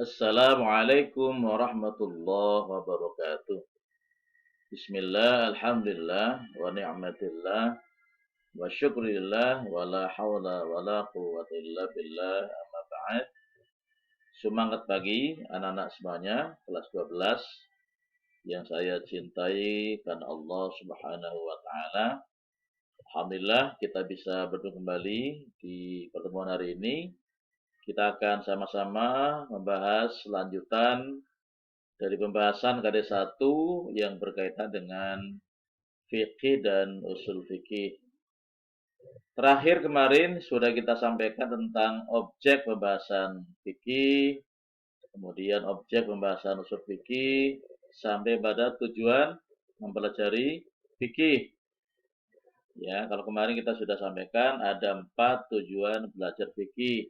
Assalamualaikum warahmatullahi wabarakatuh. Bismillah, alhamdulillah, wa ni'matillah, wa syukrillah, wa la hawla wa la quwwata illa billah, amma ba'd. Semangat pagi anak-anak semuanya, kelas 12 yang saya cintai karena Allah Subhanahu wa taala. Alhamdulillah kita bisa bertemu kembali di pertemuan hari ini. Kita akan sama-sama membahas lanjutan dari pembahasan KD1 yang berkaitan dengan fikih dan usul fikih. Terakhir kemarin sudah kita sampaikan tentang objek pembahasan fikih, kemudian objek pembahasan usul fikih, sampai pada tujuan mempelajari fikih. Ya, kalau kemarin kita sudah sampaikan ada 4 tujuan belajar fikih.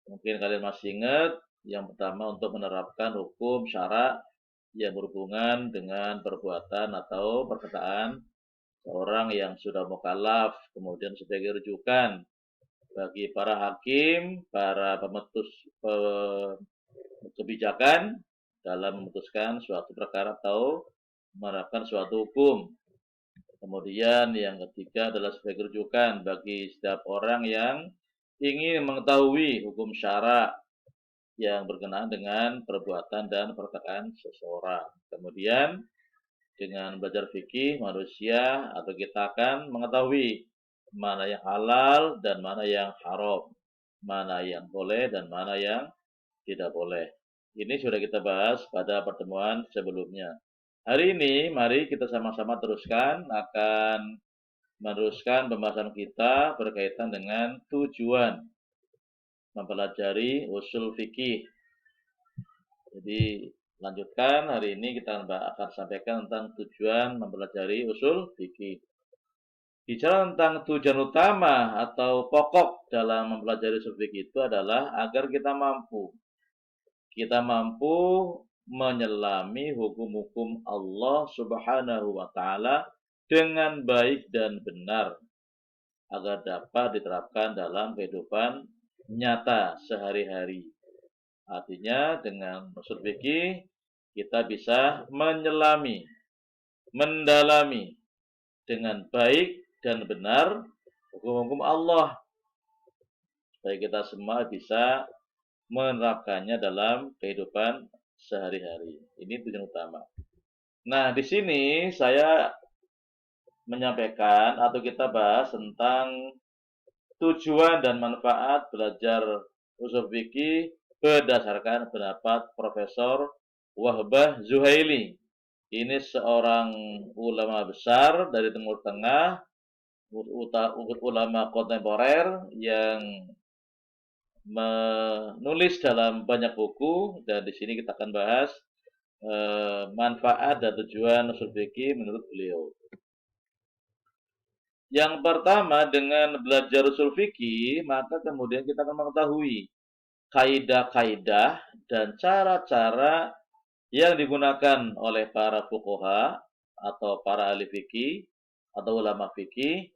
Mungkin kalian masih ingat, yang pertama untuk menerapkan hukum syara yang berhubungan dengan perbuatan atau perkataan seorang yang sudah mukallaf, kemudian sebagai rujukan bagi para hakim, para pemutus kebijakan dalam memutuskan suatu perkara atau menerapkan suatu hukum. Kemudian yang ketiga adalah sebagai rujukan bagi setiap orang yang ingin mengetahui hukum syara yang berkenaan dengan perbuatan dan perkataan seseorang. Kemudian dengan belajar fikih manusia atau kita akan mengetahui mana yang halal dan mana yang haram, mana yang boleh dan mana yang tidak boleh. Ini sudah kita bahas pada pertemuan sebelumnya. Hari ini mari kita sama-sama teruskan, akan meneruskan pembahasan kita berkaitan dengan tujuan mempelajari usul fikih. Jadi lanjutkan, hari ini kita akan sampaikan tentang tujuan mempelajari usul fikih. Bicara tentang tujuan utama atau pokok dalam mempelajari usul fikih itu adalah agar kita mampu menyelami hukum-hukum Allah Subhanahu wa taala dengan baik dan benar agar dapat diterapkan dalam kehidupan nyata sehari-hari. Artinya dengan usul fikih kita bisa menyelami, mendalami dengan baik dan benar hukum-hukum Allah supaya kita semua bisa menerapkannya dalam kehidupan sehari-hari. Ini tujuan utama. Nah, di sini saya menyampaikan atau kita bahas tentang tujuan dan manfaat belajar usul fikih berdasarkan pendapat Profesor Wahbah Zuhaili. Ini seorang ulama besar dari Timur Tengah, ulama kontemporer yang menulis dalam banyak buku, dan di sini kita akan bahas manfaat dan tujuan usul fikih menurut beliau. Yang pertama, dengan belajar usul fikih, maka kemudian kita akan mengetahui kaidah-kaidah dan cara-cara yang digunakan oleh para fuqaha atau para ahli fikih atau ulama fikih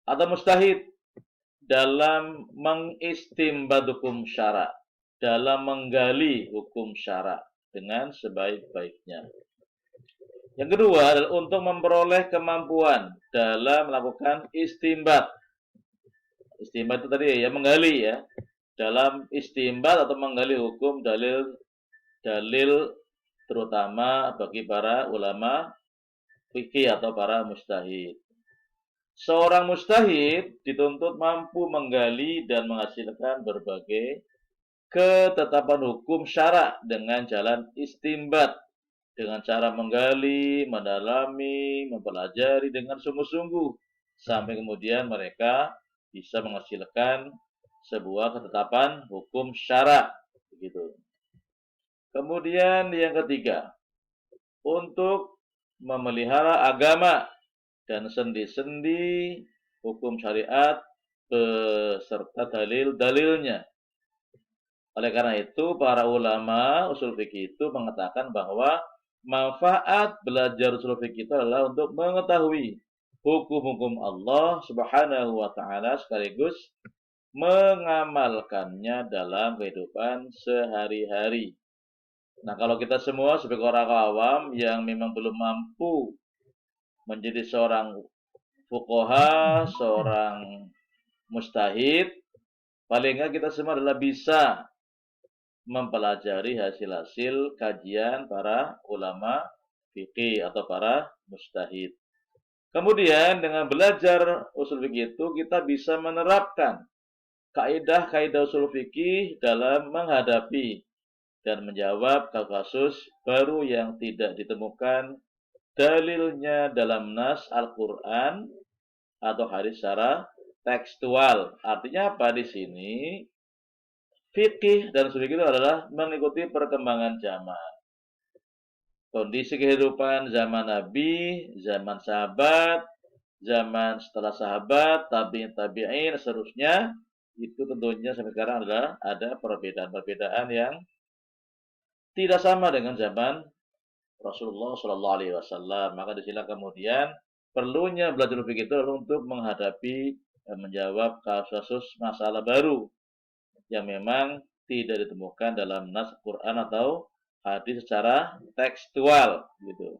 atau mustahid dalam mengistimbat hukum syara, dalam menggali hukum syara dengan sebaik-baiknya. Yang kedua adalah untuk memperoleh kemampuan dalam melakukan istimbat. Istimbat itu tadi ya, menggali ya. Dalam istimbat atau menggali hukum dalil terutama bagi para ulama fikih atau para mustahid. Seorang mustahid dituntut mampu menggali dan menghasilkan berbagai ketetapan hukum syara dengan jalan istimbat, dengan cara menggali, mendalami, mempelajari dengan sungguh-sungguh sampai kemudian mereka bisa menghasilkan sebuah ketetapan hukum syara begitu. Kemudian yang ketiga, untuk memelihara agama dan sendi-sendi hukum syariat beserta dalil-dalilnya. Oleh karena itu, para ulama usul fikih itu mengatakan bahwa manfaat belajar usul fikih itu adalah untuk mengetahui hukum-hukum Allah Subhanahu wa taala sekaligus mengamalkannya dalam kehidupan sehari-hari. Nah, kalau kita semua sebagai orang awam yang memang belum mampu menjadi seorang fuqaha, seorang mustahid, paling enggak kita semua adalah bisa mempelajari hasil-hasil kajian para ulama fikih atau para mustahid. Kemudian dengan belajar usul fikih itu kita bisa menerapkan kaidah-kaidah usul fikih dalam menghadapi dan menjawab kasus baru yang tidak ditemukan dalilnya dalam nas Al-Quran atau hadis secara tekstual. Artinya apa di sini? Fikih dan usul fikih itu adalah mengikuti perkembangan zaman. Kondisi kehidupan zaman Nabi, zaman sahabat, zaman setelah sahabat, tabi'in, seterusnya, itu tentunya sampai sekarang adalah ada perbedaan-perbedaan yang tidak sama dengan zaman Rasulullah Shallallahu Alaihi Wasallam. Maka disinilah kemudian perlunya belajar fikih itu untuk menghadapi dan menjawab kasus masalah baru yang memang tidak ditemukan dalam nas Quran atau hadis secara tekstual gitu.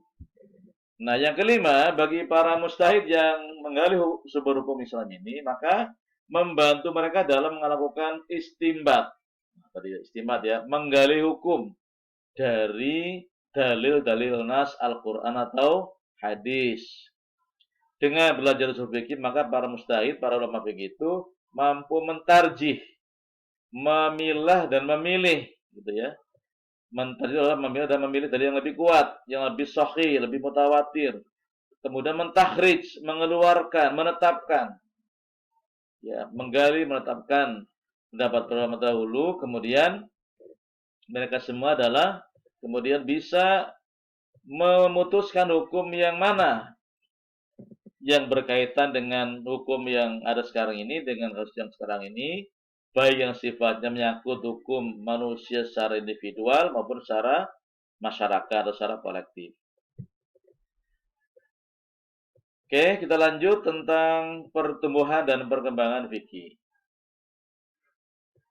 Nah, yang kelima, bagi para mustahid yang menggali sumber hukum Islam ini, maka membantu mereka dalam melakukan istimbat. Tadi istimbat ya, menggali hukum dari dalil-dalil nas Al-Quran atau hadis. Dengan belajar usul fikih, maka para mustahid, para ulama fikih itu mampu mentarjih, memilah dan memilih, gitu ya. Mentarjih adalah memilih dan memilih dari yang lebih kuat, yang lebih sahih, lebih mutawatir. Kemudian mentahridж, mengeluarkan, menetapkan, ya, menggali, menetapkan pendapat para ulama dahulu. Kemudian mereka semua adalah kemudian bisa memutuskan hukum yang mana yang berkaitan dengan hukum yang ada sekarang ini, dengan kasus yang sekarang ini, baik yang sifatnya menyangkut hukum manusia secara individual maupun secara masyarakat atau secara kolektif. Oke, kita lanjut tentang pertumbuhan dan perkembangan fikih.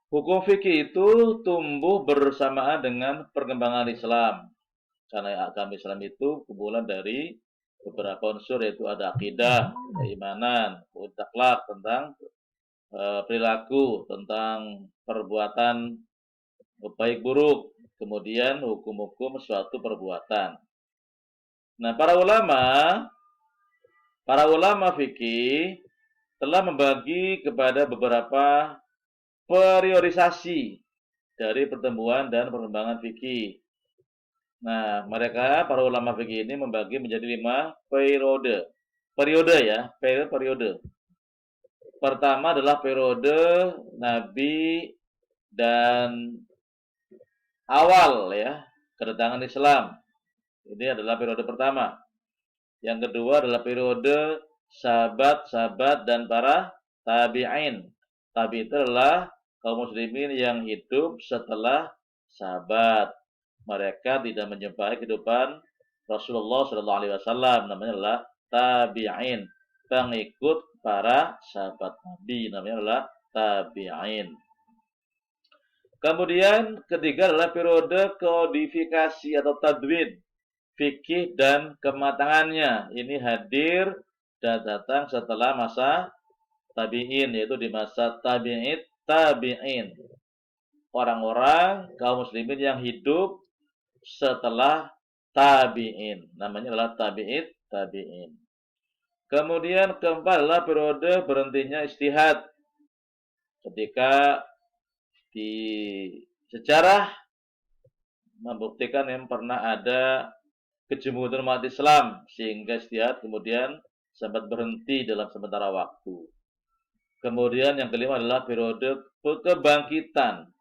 Hukum fikih itu tumbuh bersamaan dengan perkembangan Islam. Karena agama Islam itu kumpulan dari beberapa unsur, yaitu ada akidah, keimanan, akhlak, tentang perilaku, tentang perbuatan baik buruk, kemudian hukum-hukum suatu perbuatan. Nah, para ulama fikih telah membagi kepada beberapa periodisasi dari pertumbuhan dan perkembangan fikih. Nah, mereka para ulama fikih ini membagi menjadi 5 periode. Periode ya, periode. Pertama adalah periode Nabi dan awal ya, kedatangan Islam. Ini adalah periode pertama. Yang kedua adalah periode sahabat-sahabat dan para tabi'in. Tabi itu adalah kaum muslimin yang hidup setelah sahabat. Mereka tidak menjumpai kehidupan Rasulullah Shallallahu Alaihi Wasallam. Namanya adalah tabi'in, pengikut para sahabat Nabi. Namanya adalah tabi'in. Kemudian ketiga adalah periode kodifikasi atau tadwin, fikih dan kematangannya. Ini hadir dan datang setelah masa tabi'in, yaitu di masa tabi'in. Orang-orang kaum muslimin yang hidup setelah tabi'in. Namanya adalah tabi'in. Kemudian keempat adalah periode berhentinya ijtihad. Ketika di sejarah membuktikan yang pernah ada kejemuran umat Islam sehingga ijtihad kemudian sempat berhenti dalam sementara waktu. Kemudian yang kelima adalah periode kebangkitan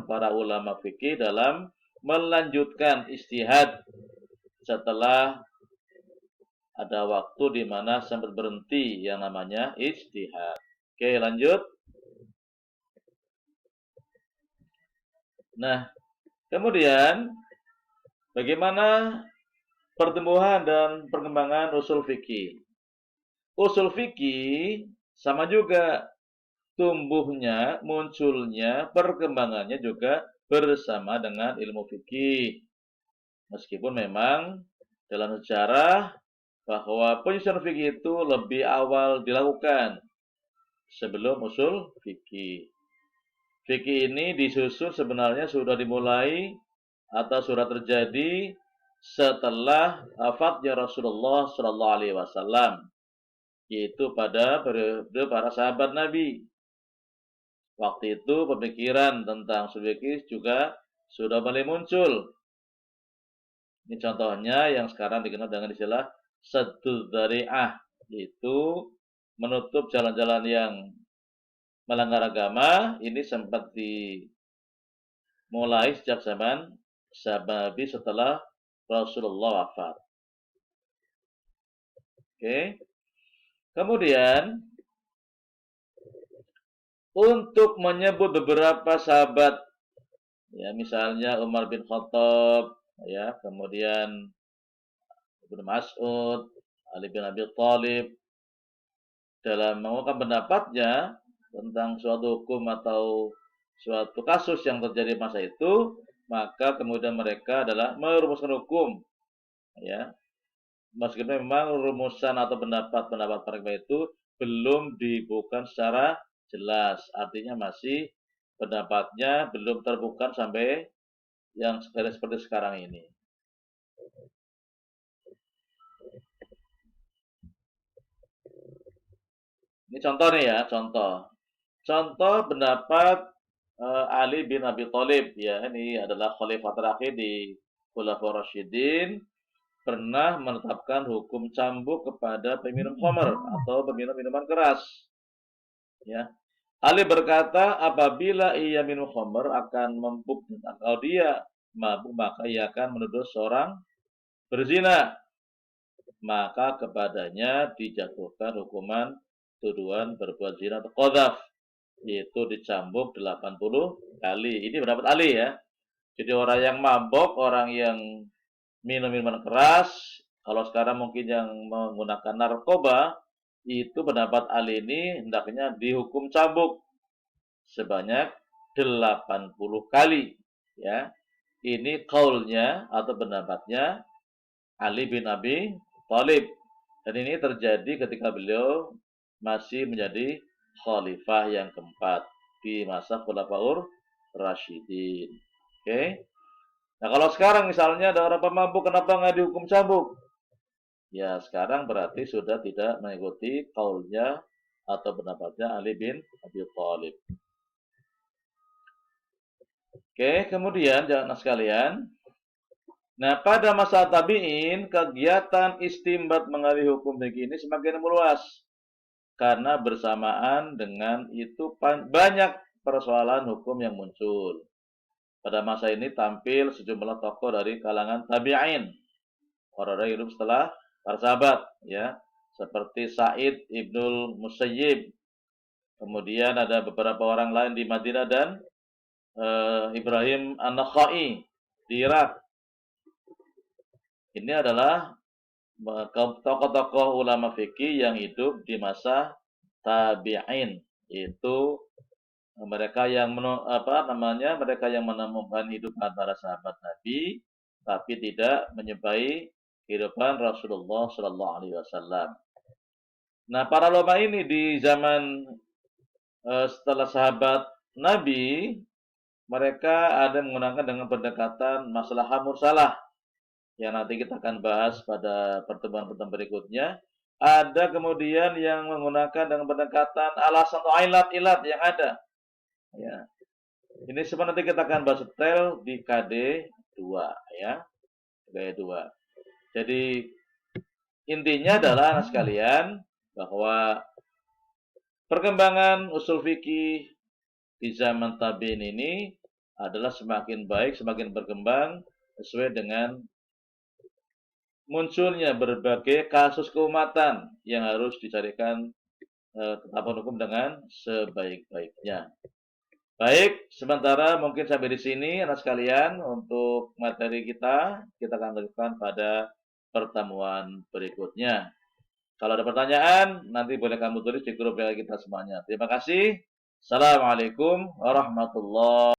para ulama fikih dalam melanjutkan ijtihad setelah ada waktu di mana sempat berhenti yang namanya ijtihad. Oke, lanjut. Nah, kemudian bagaimana pertumbuhan dan perkembangan usul fikih? Usul fikih sama juga tumbuhnya, munculnya, perkembangannya juga bersama dengan ilmu fikih. Meskipun memang dalam sejarah bahwa penyusunan fikih itu lebih awal dilakukan sebelum usul fikih. Fikih ini disusun sebenarnya sudah dimulai atau sudah terjadi setelah wafatnya Rasulullah Shallallahu Alaihi Wasallam, yaitu pada periode para sahabat Nabi. Waktu itu pemikiran tentang usul fikih juga sudah mulai muncul. Ini contohnya yang sekarang dikenal dengan istilah saddud dzari'ah, yaitu menutup jalan-jalan yang melanggar agama. Ini sempat dimulai sejak zaman sahabat Nabi setelah Rasulullah wafat. Oke. Kemudian untuk menyebut beberapa sahabat, ya misalnya Umar bin Khattab, ya, kemudian Ibnu Mas'ud, Ali bin Abi Thalib, dalam mengungkapkan pendapatnya tentang suatu hukum atau suatu kasus yang terjadi masa itu, maka kemudian mereka adalah merumuskan hukum, ya. Meskipun memang rumusan atau pendapat-pendapat mereka itu belum dibuka secara jelas, artinya masih pendapatnya belum terbuka sampai yang seperti sekarang ini. Ini contoh nih ya, contoh. Contoh pendapat Ali bin Abi Thalib, ya, ini adalah khalifah terakhir di Khulafaur Rasyidin, pernah menetapkan hukum cambuk kepada peminum khamr atau peminum minuman keras. Ya. Ali berkata, apabila ia minum khamr akan mabuk, kalau dia mabuk maka ia akan menuduh seorang berzina, maka kepadanya dijatuhkan hukuman tuduhan berbuat zina atau qadzaf, yaitu dicambuk 80 kali. Ini pendapat Ali ya. Jadi orang yang mabok, orang yang minum minuman keras, kalau sekarang mungkin yang menggunakan narkoba, itu pendapat Ali ini hendaknya dihukum cambuk sebanyak 80 kali. Ya, ini kaulnya atau pendapatnya Ali bin Abi Thalib. Dan ini terjadi ketika beliau masih menjadi khalifah yang keempat di masa Khulafaur Rasyidin. Oke. Nah, kalau sekarang misalnya ada orang pemabuk, kenapa nggak dihukum cambuk? Ya, sekarang berarti sudah tidak mengikuti kaulnya atau pendapatnya Ali bin Abi Thalib. Oke, kemudian jangan sekalian. Nah, pada masa tabi'in, kegiatan istimbat mengambil hukum fikih ini semakin meluas. Karena bersamaan dengan itu banyak persoalan hukum yang muncul. Pada masa ini tampil sejumlah tokoh dari kalangan tabi'in, orang-orang hidup setelah para sahabat, ya, seperti Sa'id Ibnul Musayyib. Kemudian ada beberapa orang lain di Madinah dan Ibrahim An-Nakhai di Irak. Ini adalah tokoh-tokoh ulama fikih yang hidup di masa tabi'in, yaitu mereka yang mereka yang menemukan hidupan para sahabat Nabi tapi tidak menyukai kehidupan Rasulullah Shallallahu Alaihi Wasallam. Nah, para ulama ini di zaman setelah sahabat Nabi, mereka ada menggunakan dengan pendekatan masalah mursalah yang nanti kita akan bahas pada pertemuan-pertemuan berikutnya. Ada kemudian yang menggunakan dengan pendekatan alasan atau ilat-ilat yang ada. Ya. Ini semua nanti kita akan bahas detail di KD 2 ya. KD 2. Jadi intinya adalah sekalian bahwa perkembangan usul fikih di zaman tabi'in ini adalah semakin baik, semakin berkembang sesuai dengan munculnya berbagai kasus keumatan yang harus dicarikan ketetapan hukum dengan sebaik-baiknya. Baik, sementara mungkin sampai di sini anak sekalian untuk materi kita akan lanjutkan pada pertemuan berikutnya. Kalau ada pertanyaan, nanti boleh kamu tulis di grup kita semuanya. Terima kasih. Assalamualaikum warahmatullahi